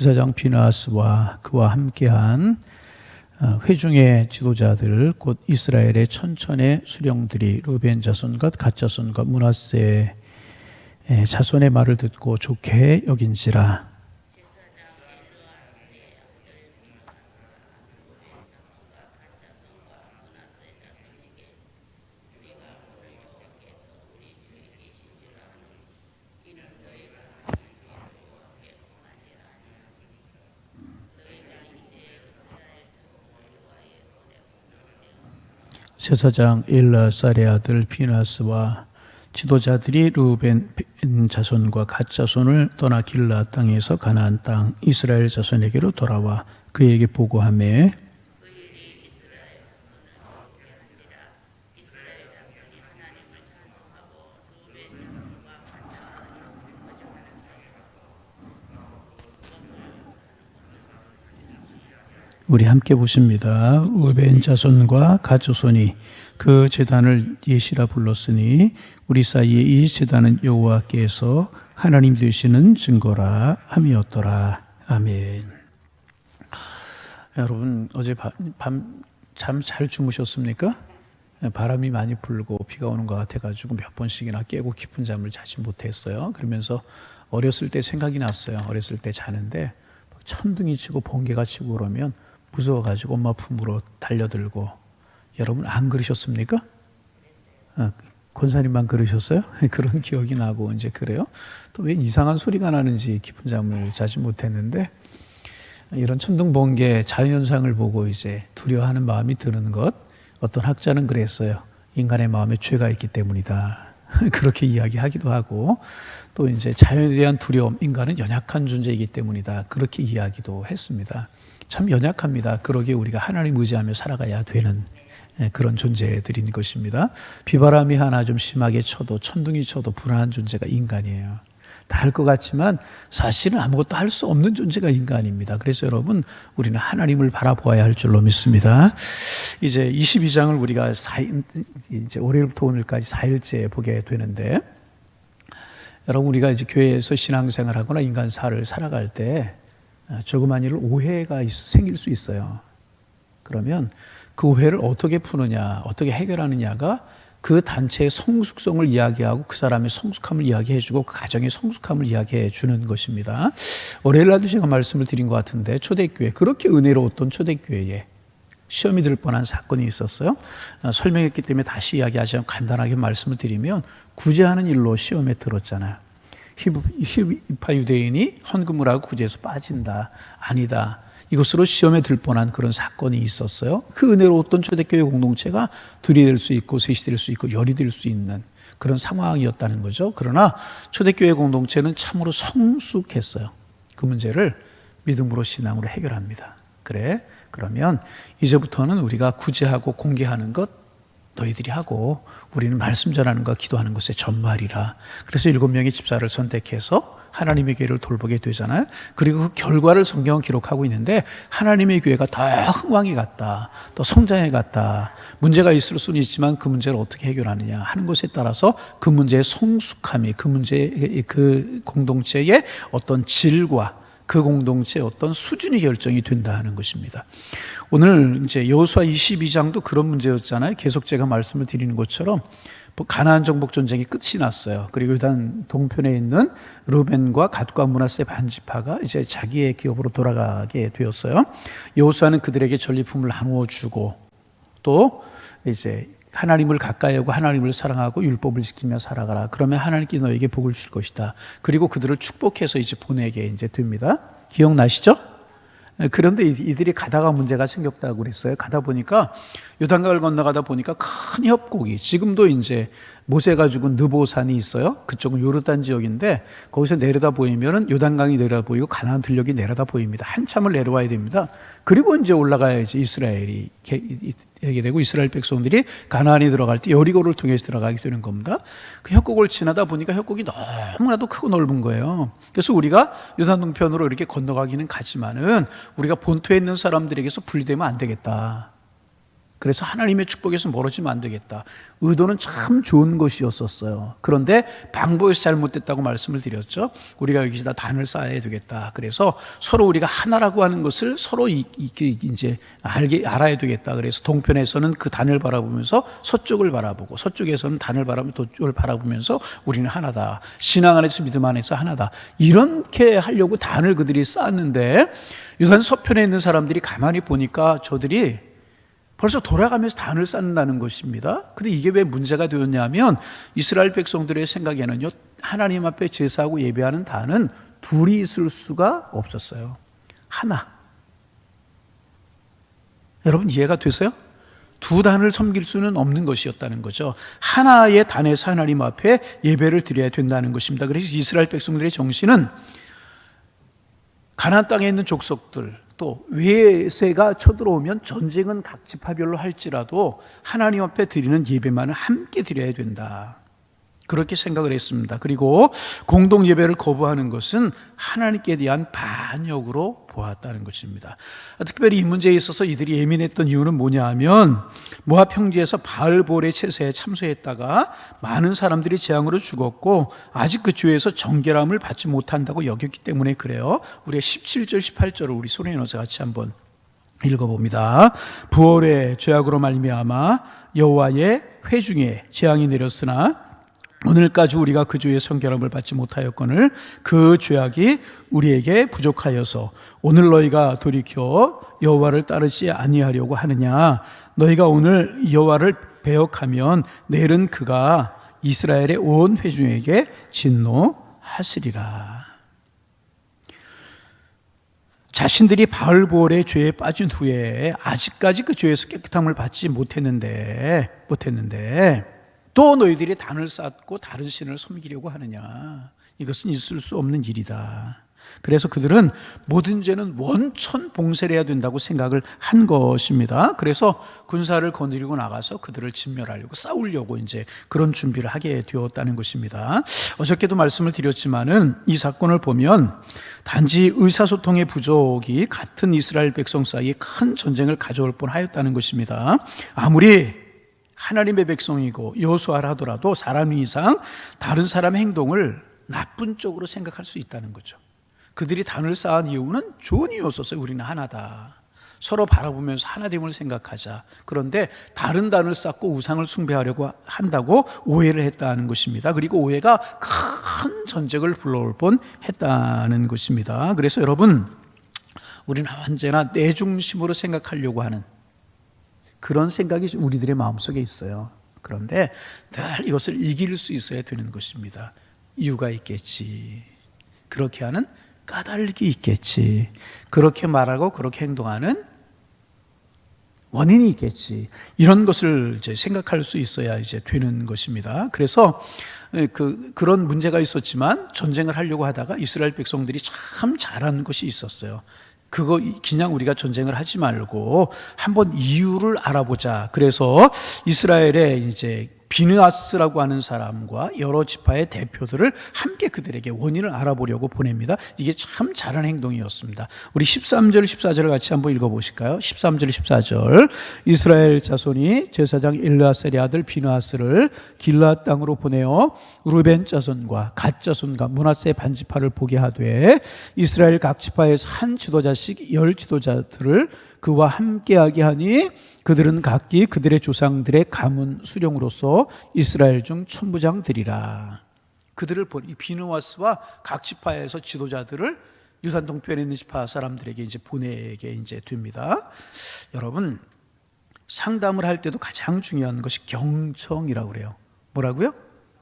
제사장 비나스와 그와 함께한 회중의 지도자들 곧 이스라엘의 천천의 수령들이 루벤 자손과 갓 자손과 므낫세 자손의 말을 듣고 좋게 여긴지라. 제사장 엘라살의 아들 비나스와 지도자들이 루벤 자손과 갓 자손을 떠나 길라 땅에서 가나안 땅 이스라엘 자손에게로 돌아와 그에게 보고하며 우리 함께 보십니다. 루벤 자손과 갓 자손이 그 제단을 예시라 불렀으니 우리 사이에 이 제단은 여호와께서 하나님 되시는 증거라 함이었더라. 아멘. 여러분 어제 밤 잠 잘 주무셨습니까? 바람이 많이 불고 비가 오는 것 같아가지고 몇 번씩이나 깨고 깊은 잠을 자지 못했어요. 그러면서 어렸을 때 생각이 났어요. 어렸을 때 자는데 천둥이 치고 번개가 치고 그러면 무서워가지고 엄마 품으로 달려들고. 여러분 안 그러셨습니까? 권사님만 그러셨어요? 그런 기억이 나고 이제 그래요. 또 왜 이상한 소리가 나는지 깊은 잠을 자지 못했는데 이런 천둥 번개 자연현상을 보고 이제 두려워하는 마음이 드는 것, 어떤 학자는 그랬어요. 인간의 마음에 죄가 있기 때문이다. 그렇게 이야기하기도 하고 또 이제 자연에 대한 두려움, 인간은 연약한 존재이기 때문이다. 그렇게 이야기도 했습니다. 참 연약합니다. 그러기에 우리가 하나님 의지하며 살아가야 되는 그런 존재들인 것입니다. 비바람이 하나 좀 심하게 쳐도 천둥이 쳐도 불안한 존재가 인간이에요. 다 할 것 같지만 사실은 아무것도 할 수 없는 존재가 인간입니다. 그래서 여러분 우리는 하나님을 바라보아야 할 줄로 믿습니다. 이제 22장을 우리가 이제 월요일부터 오늘까지 4일째 보게 되는데 여러분 우리가 이제 교회에서 신앙생활하거나 인간사를 살아갈 때 조그만 일을 오해가 생길 수 있어요. 그러면 그 오해를 어떻게 푸느냐, 어떻게 해결하느냐가 그 단체의 성숙성을 이야기하고 그 사람의 성숙함을 이야기해주고 그 가정의 성숙함을 이야기해 주는 것입니다. 월요일날도 제가 말씀을 드린 것 같은데 초대교회, 그렇게 은혜로웠던 초대교회에 시험이 들 뻔한 사건이 있었어요. 설명했기 때문에 다시 이야기하자면 간단하게 말씀을 드리면 구제하는 일로 시험에 들었잖아요. 히브리파 유대인이 헌금을 하고 구제에서 빠진다. 아니다. 이것으로 시험에 들 뻔한 그런 사건이 있었어요. 그 은혜로웠던 초대교회 공동체가 둘이 될 수 있고 셋이 될 수 있고 열이 될 수 있는 그런 상황이었다는 거죠. 그러나 초대교회 공동체는 참으로 성숙했어요. 그 문제를 믿음으로 신앙으로 해결합니다. 그래, 그러면 이제부터는 우리가 구제하고 공개하는 것 너희들이 하고 우리는 말씀 전하는 것 기도하는 것에 전무하리라. 그래서 7명의 집사를 선택해서 하나님의 교회를 돌보게 되잖아요. 그리고 그 결과를 성경은 기록하고 있는데 하나님의 교회가 더 흥왕해 갔다. 또 성장해 갔다. 문제가 있을 수는 있지만 그 문제를 어떻게 해결하느냐 하는 것에 따라서 그 문제의 성숙함이 그 공동체의 어떤 질과 그 공동체의 어떤 수준이 결정이 된다 하는 것입니다. 오늘 이제 여호수아 22장도 그런 문제였잖아요. 계속 제가 말씀을 드리는 것처럼 가나안 정복 전쟁이 끝이 났어요. 그리고 일단 동편에 있는 루벤과 갓과 므낫세 반지파가 이제 자기의 기업으로 돌아가게 되었어요. 여호수아는 그들에게 전리품을 나누어 주고 또 이제 하나님을 가까이 하고 하나님을 사랑하고 율법을 지키며 살아가라. 그러면 하나님께 너에게 복을 줄 것이다. 그리고 그들을 축복해서 이제 보내게 이제 됩니다. 기억나시죠? 그런데 이들이 가다가 문제가 생겼다고 그랬어요. 가다 보니까 요단강을 건너가다 보니까 큰 협곡이, 지금도 이제 모세가 죽은 느보산이 있어요. 그쪽은 요르단 지역인데 거기서 내려다 보이면은 요단강이 내려다 보이고 가나안 들녘이 내려다 보입니다. 한참을 내려와야 됩니다. 그리고 이제 올라가야지 이스라엘이 되게 되고 이스라엘 백성들이 가나안에 들어갈 때 여리고를 통해서 들어가게 되는 겁니다. 그 협곡을 지나다 보니까 협곡이 너무나도 크고 넓은 거예요. 그래서 우리가 요단 동편으로 이렇게 건너가기는 가지만은 우리가 본토에 있는 사람들에게서 분리되면 안 되겠다. 그래서 하나님의 축복에서 멀어지면 안 되겠다. 의도는 참 좋은 것이었었어요. 그런데 방법에서 잘못됐다고 말씀을 드렸죠. 우리가 여기다 단을 쌓아야 되겠다. 그래서 서로 우리가 하나라고 하는 것을 서로 이제 알아야 되겠다. 그래서 동편에서는 그 단을 바라보면서 서쪽을 바라보고, 서쪽에서는 단을 바라보면서 동쪽을 바라보면서 우리는 하나다. 신앙 안에서 믿음 안에서 하나다. 이렇게 하려고 단을 그들이 쌓았는데 요단 서편에 있는 사람들이 가만히 보니까 저들이 벌써 돌아가면서 단을 쌓는다는 것입니다. 근데 이게 왜 문제가 되었냐면 이스라엘 백성들의 생각에는요, 하나님 앞에 제사하고 예배하는 단은 둘이 있을 수가 없었어요. 하나. 여러분 이해가 되세요? 두 단을 섬길 수는 없는 것이었다는 거죠. 하나의 단에서 하나님 앞에 예배를 드려야 된다는 것입니다. 그래서 이스라엘 백성들의 정신은 가나안 땅에 있는 족속들, 또 외세가 쳐들어오면 전쟁은 각 지파별로 할지라도 하나님 앞에 드리는 예배만은 함께 드려야 된다. 그렇게 생각을 했습니다. 그리고 공동 예배를 거부하는 것은 하나님께 대한 반역으로 보았다는 것입니다. 특별히 이 문제에 있어서 이들이 예민했던 이유는 뭐냐 하면 모압 평지에서 바알볼의 제사에 참석했다가 많은 사람들이 재앙으로 죽었고 아직 그 죄에서 정결함을 받지 못한다고 여겼기 때문에 그래요. 우리 17절 18절을 우리 소리에 넣어서 같이 한번 읽어봅니다. 부월의 죄악으로 말미암아 여호와의 회중에 재앙이 내렸으나 오늘까지 우리가 그 죄의 성결함을 받지 못하였거늘 그 죄악이 우리에게 부족하여서 오늘 너희가 돌이켜 여호와를 따르지 아니하려고 하느냐. 너희가 오늘 여호와를 배역하면 내일은 그가 이스라엘의 온 회중에게 진노하시리라. 자신들이 바알볼의 죄에 빠진 후에 아직까지 그 죄에서 깨끗함을 받지 못했는데 또 너희들이 단을 쌓고 다른 신을 섬기려고 하느냐. 이것은 있을 수 없는 일이다. 그래서 그들은 모든 죄는 원천 봉쇄를 해야 된다고 생각을 한 것입니다. 그래서 군사를 거느리고 나가서 그들을 진멸하려고 싸우려고 이제 그런 준비를 하게 되었다는 것입니다. 어저께도 말씀을 드렸지만은 이 사건을 보면 단지 의사소통의 부족이 같은 이스라엘 백성 사이에 큰 전쟁을 가져올 뻔하였다는 것입니다. 아무리 하나님의 백성이고 여호수아라 하더라도 사람 이상 다른 사람의 행동을 나쁜 쪽으로 생각할 수 있다는 거죠. 그들이 단을 쌓은 이유는 좋은 이유였었어요. 우리는 하나다. 서로 바라보면서 하나됨을 생각하자. 그런데 다른 단을 쌓고 우상을 숭배하려고 한다고 오해를 했다는 것입니다. 그리고 오해가 큰 전쟁을 불러올 뻔했다는 것입니다. 그래서 여러분, 우리는 언제나 내 중심으로 생각하려고 하는 그런 생각이 우리들의 마음속에 있어요. 그런데 늘 이것을 이길 수 있어야 되는 것입니다. 이유가 있겠지. 그렇게 하는 까닭이 있겠지. 그렇게 말하고 그렇게 행동하는 원인이 있겠지. 이런 것을 이제 생각할 수 있어야 이제 되는 것입니다. 그래서 그런 문제가 있었지만 전쟁을 하려고 하다가 이스라엘 백성들이 참 잘한 것이 있었어요. 그거 그냥 우리가 전쟁을 하지 말고 한번 이유를 알아보자. 그래서 이스라엘의 이제 비느하스라고 하는 사람과 여러 지파의 대표들을 함께 그들에게 원인을 알아보려고 보냅니다. 이게 참 잘한 행동이었습니다. 우리 13절 14절을 같이 한번 읽어보실까요? 13절 14절 이스라엘 자손이 제사장 엘르아셀의 아들 비느하스를 길르앗 땅으로 보내어 루벤 자손과 갓 자손과 므낫세 반지파를 보게 하되 이스라엘 각 지파에서 한 지도자씩 10 지도자들을 그와 함께하게 하니 그들은 각기 그들의 조상들의 가문 수령으로서 이스라엘 중 천부장들이라. 그들을 보니 비느하스와 각 지파에서 지도자들을 유단 동편에 있는 지파 사람들에게 이제 보내게 이제 됩니다. 여러분, 상담을 할 때도 가장 중요한 것이 경청이라고 그래요. 뭐라고요?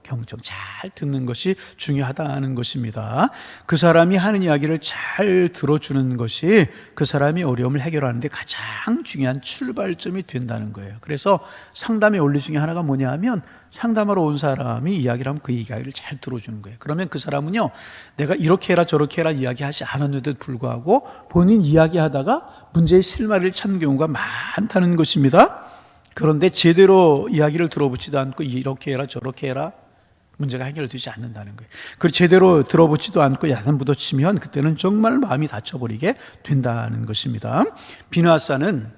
경청. 잘 듣는 것이 중요하다는 것입니다. 그 사람이 하는 이야기를 잘 들어주는 것이 그 사람이 어려움을 해결하는 데 가장 중요한 출발점이 된다는 거예요. 그래서 상담의 원리 중에 하나가 뭐냐 하면 상담하러 온 사람이 이야기를 하면 그 이야기를 잘 들어주는 거예요. 그러면 그 사람은요, 내가 이렇게 해라 저렇게 해라 이야기하지 않았는데도 불구하고 본인 이야기하다가 문제의 실마리를 찾는 경우가 많다는 것입니다. 그런데 제대로 이야기를 들어보지도 않고 이렇게 해라 저렇게 해라 문제가 해결되지 않는다는 거예요. 그걸 제대로 들어보지도 않고 야단부터 치면 그때는 정말 마음이 다쳐버리게 된다는 것입니다. 비느하스는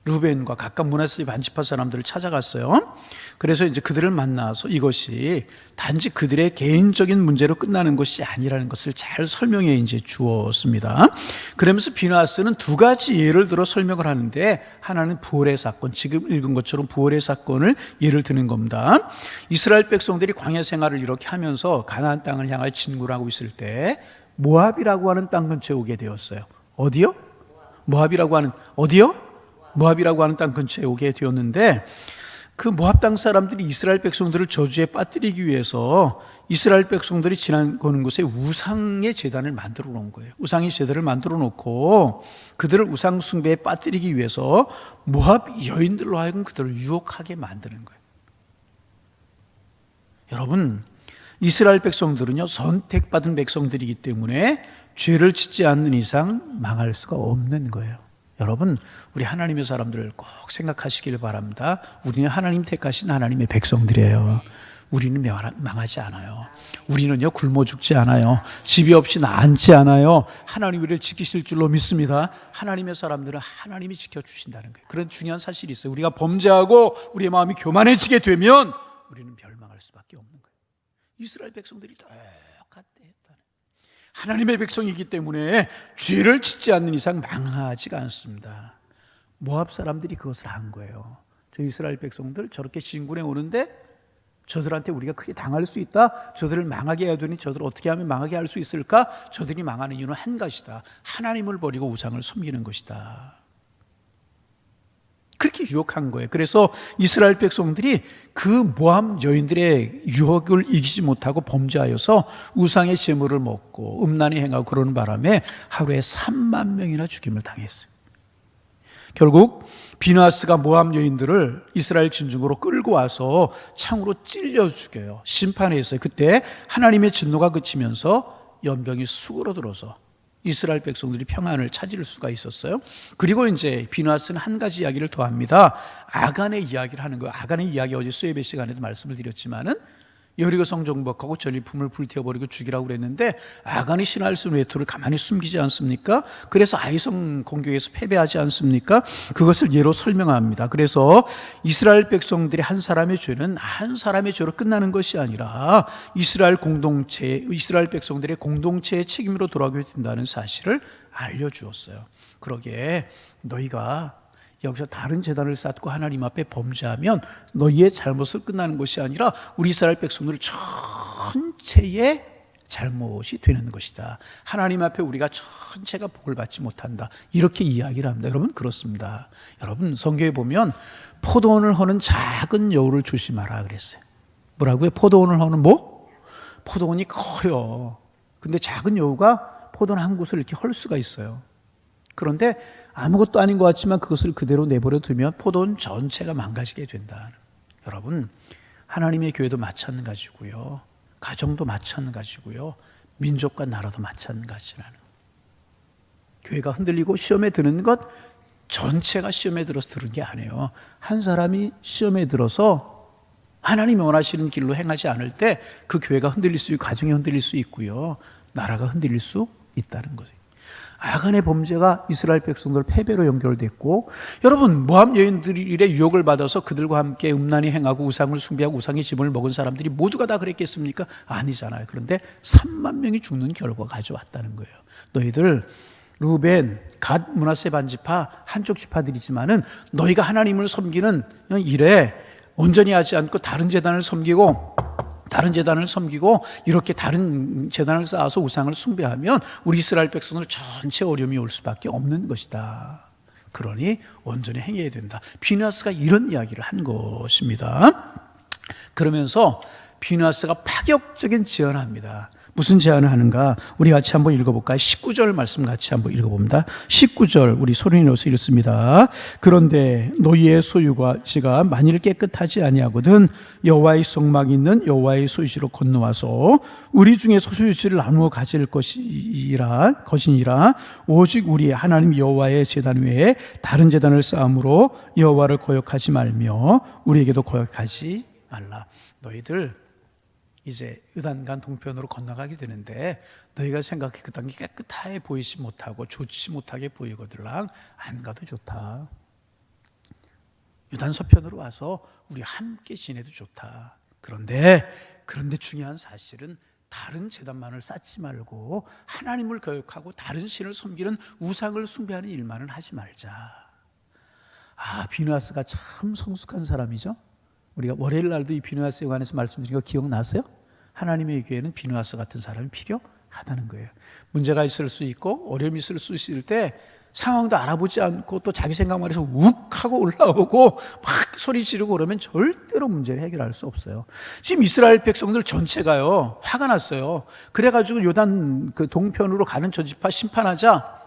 루벤과 각각 므낫세 반지파 사람들을 찾아갔어요. 그래서 이제 그들을 만나서 이것이 단지 그들의 개인적인 문제로 끝나는 것이 아니라는 것을 잘 설명해 이제 주었습니다. 그러면서 비나스는 두 가지 예를 들어 설명을 하는데, 하나는 부활의 사건, 지금 읽은 것처럼 부활의 사건을 예를 드는 겁니다. 이스라엘 백성들이 광야 생활을 이렇게 하면서 가나안 땅을 향해 진군을 하고 있을 때 모압이라고 하는 땅 근처에 오게 되었어요. 어디요? 모압이라고 하는, 어디요? 모압이라고 하는 땅 근처에 오게 되었는데, 그 모압 땅 사람들이 이스라엘 백성들을 저주에 빠뜨리기 위해서 이스라엘 백성들이 지나가는 곳에 우상의 제단을 만들어 놓은 거예요. 우상의 제단을 만들어 놓고 그들을 우상 숭배에 빠뜨리기 위해서 모압 여인들로 하여금 그들을 유혹하게 만드는 거예요. 여러분, 이스라엘 백성들은요, 선택받은 백성들이기 때문에 죄를 짓지 않는 이상 망할 수가 없는 거예요. 여러분, 우리 하나님의 사람들을 꼭 생각하시길 바랍니다. 우리는 하나님 택하신 하나님의 백성들이에요. 우리는 망하지 않아요. 우리는요, 굶어 죽지 않아요. 집이 없이 나앉지 않아요. 하나님 우리를 지키실 줄로 믿습니다. 하나님의 사람들은 하나님이 지켜주신다는 거예요. 그런 중요한 사실이 있어요. 우리가 범죄하고 우리의 마음이 교만해지게 되면 우리는 멸망할 수밖에 없는 거예요. 이스라엘 백성들이 똑같대. 하나님의 백성이기 때문에 죄를 짓지 않는 이상 망하지가 않습니다. 모압 사람들이 그것을 한 거예요. 저 이스라엘 백성들 저렇게 진군해 오는데 저들한테 우리가 크게 당할 수 있다, 저들을 망하게 해야 되니 저들을 어떻게 하면 망하게 할 수 있을까? 저들이 망하는 이유는 한 가지다. 하나님을 버리고 우상을 섬기는 것이다. 그렇게 유혹한 거예요. 그래서 이스라엘 백성들이 그 모압 여인들의 유혹을 이기지 못하고 범죄하여서 우상의 제물을 먹고 음란히 행하고 그러는 바람에 하루에 3만 명이나 죽임을 당했어요. 결국 비나스가 모압 여인들을 이스라엘 진중으로 끌고 와서 창으로 찔려 죽여요. 심판했어요. 그때 하나님의 진노가 그치면서 연병이 수그러들어서 이스라엘 백성들이 평안을 찾을 수가 있었어요. 그리고 이제 비나스는 한 가지 이야기를 더 합니다. 아간의 이야기를 하는 거예요. 아간의 이야기 어제 수예배 시간에도 말씀을 드렸지만은 여리고 성 정복하고 전리품을 불태워버리고 죽이라고 그랬는데 아간이 신할 수 있는 외투를 가만히 숨기지 않습니까? 그래서 아이성 공격에서 패배하지 않습니까? 그것을 예로 설명합니다. 그래서 이스라엘 백성들이 한 사람의 죄는 한 사람의 죄로 끝나는 것이 아니라 이스라엘 공동체, 이스라엘 백성들의 공동체의 책임으로 돌아가게 된다는 사실을 알려주었어요. 그러기에 너희가 여기서 다른 제단을 쌓고 하나님 앞에 범죄하면 너희의 잘못을 끝나는 것이 아니라 우리 이스라엘 백성들 전체의 잘못이 되는 것이다. 하나님 앞에 우리가 전체가 복을 받지 못한다. 이렇게 이야기를 합니다. 여러분, 그렇습니다. 여러분, 성경에 보면 포도원을 허는 작은 여우를 조심하라 그랬어요. 뭐라고요? 포도원을 허는 뭐? 포도원이 커요. 근데 작은 여우가 포도원 한 곳을 이렇게 헐 수가 있어요. 그런데 아무것도 아닌 것 같지만 그것을 그대로 내버려 두면 포도원 전체가 망가지게 된다. 여러분, 하나님의 교회도 마찬가지고요, 가정도 마찬가지고요, 민족과 나라도 마찬가지라는. 교회가 흔들리고 시험에 드는 것 전체가 시험에 들어서 들은 게 아니에요. 한 사람이 시험에 들어서 하나님이 원하시는 길로 행하지 않을 때 그 교회가 흔들릴 수 있고 가정이 흔들릴 수 있고요, 나라가 흔들릴 수 있다는 거죠. 아간의 범죄가 이스라엘 백성들 패배로 연결됐고, 여러분, 모압 여인들의 유혹을 받아서 그들과 함께 음란히 행하고 우상을 숭배하고 우상의 짐을 먹은 사람들이 모두가 다 그랬겠습니까? 아니잖아요. 그런데 3만 명이 죽는 결과가 가져왔다는 거예요. 너희들 루벤, 갓, 므낫세 반지파 한쪽 지파들이지만은 너희가 하나님을 섬기는 일에 온전히 하지 않고 다른 제단을 섬기고 이렇게 다른 제단을 쌓아서 우상을 숭배하면 우리 이스라엘 백성들 전체 어려움이 올 수밖에 없는 것이다. 그러니 온전히 행해야 된다. 비나스가 이런 이야기를 한 것입니다. 그러면서 비나스가 파격적인 제안을 합니다. 무슨 제안을 하는가? 우리 같이 한번 읽어볼까요? 19절 말씀 같이 한번 읽어봅니다. 19절 우리 소리 내어서 읽습니다. 그런데 너희의 소유가 지가 만일 깨끗하지 아니하거든 여호와의 성막 있는 여호와의 소유지로 건너와서 우리 중에 소유지를 나누어 가질 것이니라 오직 우리 하나님 여호와의 제단 외에 다른 제단을 쌓음으로 여호와를 거역하지 말며 우리에게도 거역하지 말라. 너희들 이제 요단강 동편으로 건너가게 되는데 너희가 생각해 그 땅이 깨끗하게 보이지 못하고 좋지 못하게 보이거들랑 안 가도 좋다. 유단 서편으로 와서 우리 함께 지내도 좋다. 그런데 중요한 사실은 다른 제단만을 쌓지 말고 하나님을 거역하고 다른 신을 섬기는 우상을 숭배하는 일만은 하지 말자. 비느하스가 참 성숙한 사람이죠. 우리가 월요일 날도 이 비느하스에 관해서 말씀드린 거 기억나세요? 하나님의 교회는 비느하스 같은 사람이 필요하다는 거예요. 문제가 있을 수 있고 어려움이 있을 수 있을 때 상황도 알아보지 않고 또 자기 생각만 해서 욱 하고 올라오고 막 소리 지르고 그러면 절대로 문제를 해결할 수 없어요. 지금 이스라엘 백성들 전체가요, 화가 났어요. 그래가지고 요단 그 동편으로 가는 저 지파 심판하자,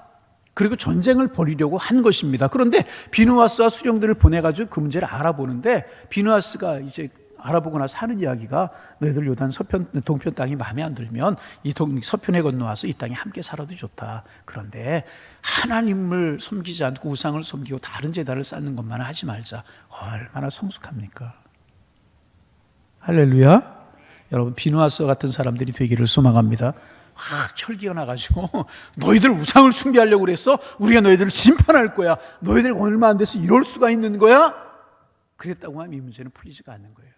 그리고 전쟁을 벌이려고 한 것입니다. 그런데 비느하스와 수령들을 보내가지고 그 문제를 알아보는데, 비느하스가 이제 알아보고 나서 하는 이야기가, 너희들 요단 서편, 동편 땅이 마음에 안 들면 이 서편에 건너와서 이 땅에 함께 살아도 좋다. 그런데 하나님을 섬기지 않고 우상을 섬기고 다른 제단을 쌓는 것만 하지 말자. 얼마나 성숙합니까? 할렐루야. 여러분, 비느하스와 같은 사람들이 되기를 소망합니다. 혈기가 나가지고 너희들 우상을 숭배하려고 그랬어? 우리가 너희들을 심판할 거야. 너희들 얼마 안 돼서 이럴 수가 있는 거야? 그랬다고 하면 이 문제는 풀리지가 않는 거예요.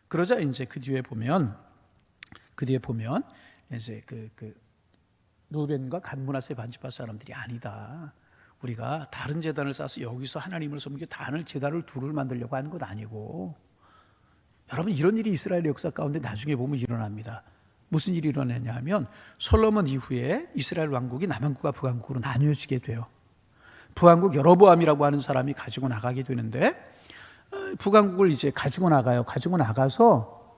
그러자 이제 그 뒤에 보면 이제 루벤과 갓 므낫세 반지파 사람들이 아니다. 우리가 다른 제단을 쌓아서 여기서 하나님을 섬기고 다른 제단을 둘을 만들려고 하는 것 아니고, 여러분, 이런 일이 이스라엘 역사 가운데 나중에 보면 일어납니다. 무슨 일이 일어나냐 하면, 솔로몬 이후에 이스라엘 왕국이 남왕국과 북왕국으로 나뉘어지게 돼요. 북왕국 여로보암이라고 하는 사람이 가지고 나가게 되는데, 북왕국을 이제 가지고 나가요. 가지고 나가서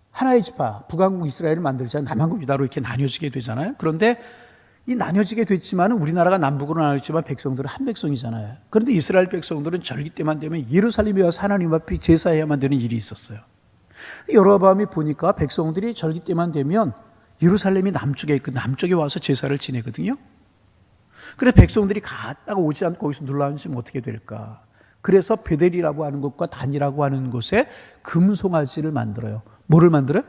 하나의 지파, 북왕국 이스라엘을 만들자 남왕국 유다로 이렇게 나뉘어지게 되잖아요. 그런데 이 나뉘어지게 됐지만 우리나라가 남북으로 나뉘었지만 백성들은 한 백성이잖아요. 그런데 이스라엘 백성들은 절기 때만 되면 예루살렘에 와서 하나님 앞에 제사해야만 되는 일이 있었어요. 여로보암이 보니까 백성들이 절기 때만 되면 예루살렘이 남쪽에 있고 남쪽에 와서 제사를 지내거든요. 그래서 백성들이 갔다가 오지 않고 거기서 눌러앉으면 어떻게 될까? 그래서 베델이라고 하는 곳과 단이라고 하는 곳에 금송아지를 만들어요. 뭐를 만들어요?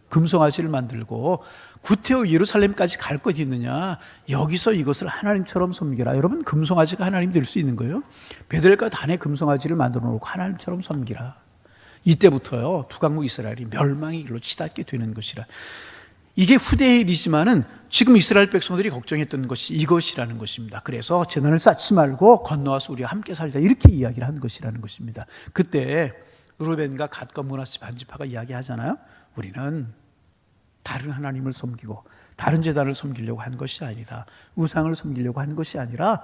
금송아지를 만들고, 구태여 예루살렘까지 갈 것 있느냐? 여기서 이것을 하나님처럼 섬기라. 여러분, 금송아지가 하나님 될 수 있는 거예요. 베델과 단에 금송아지를 만들어 놓고 하나님처럼 섬기라. 이때부터요, 북왕국 이스라엘이 멸망의 길로 치닫게 되는 것이라. 이게 후대의 일이지만은 지금 이스라엘 백성들이 걱정했던 것이 이것이라는 것입니다. 그래서 제단을 쌓지 말고 건너와서 우리가 함께 살자, 이렇게 이야기를 한 것이라는 것입니다. 그때 루벤과 갓과 므낫세 반지파가 이야기하잖아요. 우리는 다른 하나님을 섬기고 다른 제단을 섬기려고 한 것이 아니다. 우상을 섬기려고 한 것이 아니라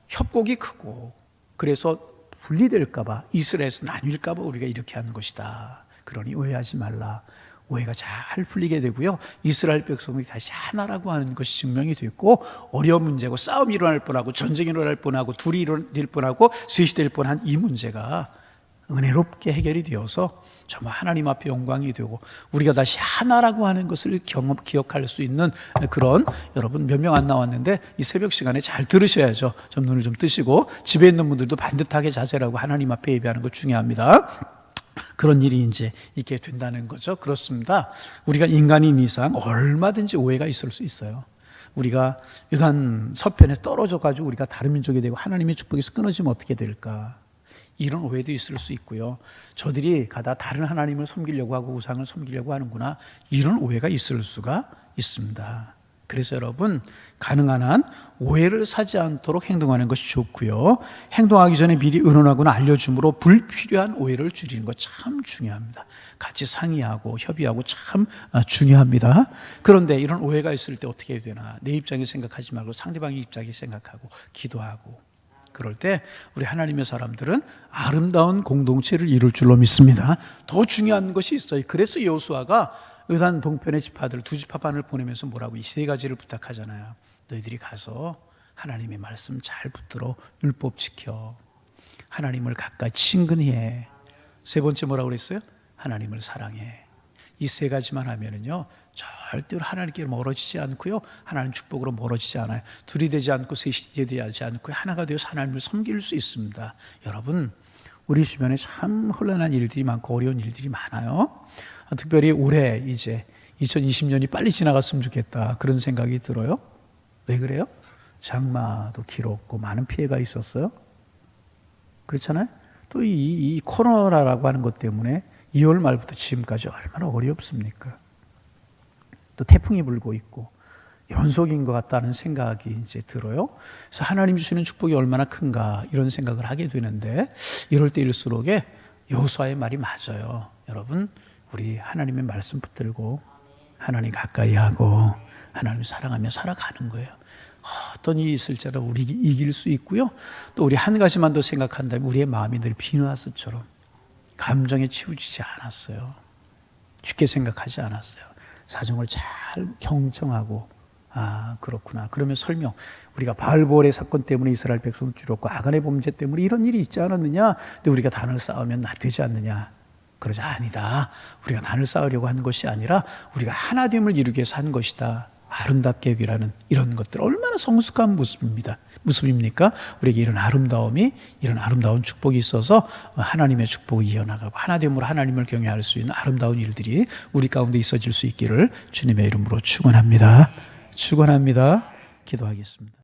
협곡이 크고 그래서 분리될까 봐, 이스라엘에서 나뉠까 봐 우리가 이렇게 하는 것이다. 그러니 오해하지 말라. 오해가 잘 풀리게 되고요, 이스라엘 백성이 다시 하나라고 하는 것이 증명이 됐고, 어려운 문제고 싸움이 일어날 뻔하고 전쟁이 일어날 뻔하고 둘이 될 뻔하고 셋이 될 뻔한 이 문제가 은혜롭게 해결이 되어서 정말 하나님 앞에 영광이 되고 우리가 다시 하나라고 하는 것을 기억할 수 있는 그런, 여러분 몇 명 안 나왔는데 이 새벽 시간에 잘 들으셔야죠. 좀 눈을 좀 뜨시고, 집에 있는 분들도 반듯하게 자세라고 하나님 앞에 예배하는 거 중요합니다. 그런 일이 이제 있게 된다는 거죠. 그렇습니다. 우리가 인간인 이상 얼마든지 오해가 있을 수 있어요. 우리가 요단 서편에 떨어져 가지고 우리가 다른 민족이 되고 하나님의 축복에서 끊어지면 어떻게 될까? 이런 오해도 있을 수 있고요. 저들이 가다 다른 하나님을 섬기려고 하고 우상을 섬기려고 하는구나, 이런 오해가 있을 수가 있습니다. 그래서 여러분, 가능한 한 오해를 사지 않도록 행동하는 것이 좋고요, 행동하기 전에 미리 의논하거나 알려줌으로 불필요한 오해를 줄이는 것 참 중요합니다. 같이 상의하고 협의하고 참 중요합니다. 그런데 이런 오해가 있을 때 어떻게 해야 되나? 내 입장에 생각하지 말고 상대방의 입장에 생각하고 기도하고, 그럴 때 우리 하나님의 사람들은 아름다운 공동체를 이룰 줄로 믿습니다. 더 중요한 것이 있어요. 그래서 여호수아가 요단 동편의 지파들 두 지파반을 보내면서 뭐라고 이 세 가지를 부탁하잖아요. 너희들이 가서 하나님의 말씀 잘 붙들어 율법 지켜, 하나님을 가까이 친근히 해. 세 번째 뭐라고 그랬어요? 하나님을 사랑해. 이 세 가지만 하면은요, 절대로 하나님께 멀어지지 않고요, 하나님 축복으로 멀어지지 않아요. 둘이 되지 않고 셋이 되지 않고 하나가 되어서 하나님을 섬길 수 있습니다. 여러분, 우리 주변에 참 혼란한 일들이 많고 어려운 일들이 많아요. 특별히 올해 이제 2020년이 빨리 지나갔으면 좋겠다, 그런 생각이 들어요. 왜 그래요? 장마도 길었고 많은 피해가 있었어요. 그렇잖아요. 또 이 코로나라고 하는 것 때문에 2월 말부터 지금까지 얼마나 어렵습니까? 또 태풍이 불고 있고 연속인 것 같다는 생각이 이제 들어요. 그래서 하나님 주시는 축복이 얼마나 큰가 이런 생각을 하게 되는데 이럴 때일수록에 여호수아의 말이 맞아요. 여러분 우리 하나님의 말씀 붙들고 하나님 가까이 하고 하나님 사랑하며 살아가는 거예요. 어떤 일이 있을지라도 우리 이길 수 있고요. 또 우리 한 가지만 더 생각한다면 우리의 마음이 늘 비누하스처럼 감정에 치우치지 않았어요. 쉽게 생각하지 않았어요. 사정을 잘 경청하고 그렇구나. 그러면 설명. 우리가 바알보올의 사건 때문에 이스라엘 백성을 줄였고 아간의 범죄 때문에 이런 일이 있지 않았느냐. 근데 우리가 단을 쌓으면 되지 않느냐. 그러자 아니다. 우리가 단을 쌓으려고 하는 것이 아니라 우리가 하나됨을 이루기 위해서 한 것이다. 아름답게 여기라는 이런 것들 얼마나 성숙한 모습입니까? 우리에게 이런 아름다움이 이런 아름다운 축복이 있어서 하나님의 축복을 이어나가고 하나됨으로 하나님을 경외할 수 있는 아름다운 일들이 우리 가운데 있어질 수 있기를 주님의 이름으로 축원합니다. 축원합니다. 기도하겠습니다.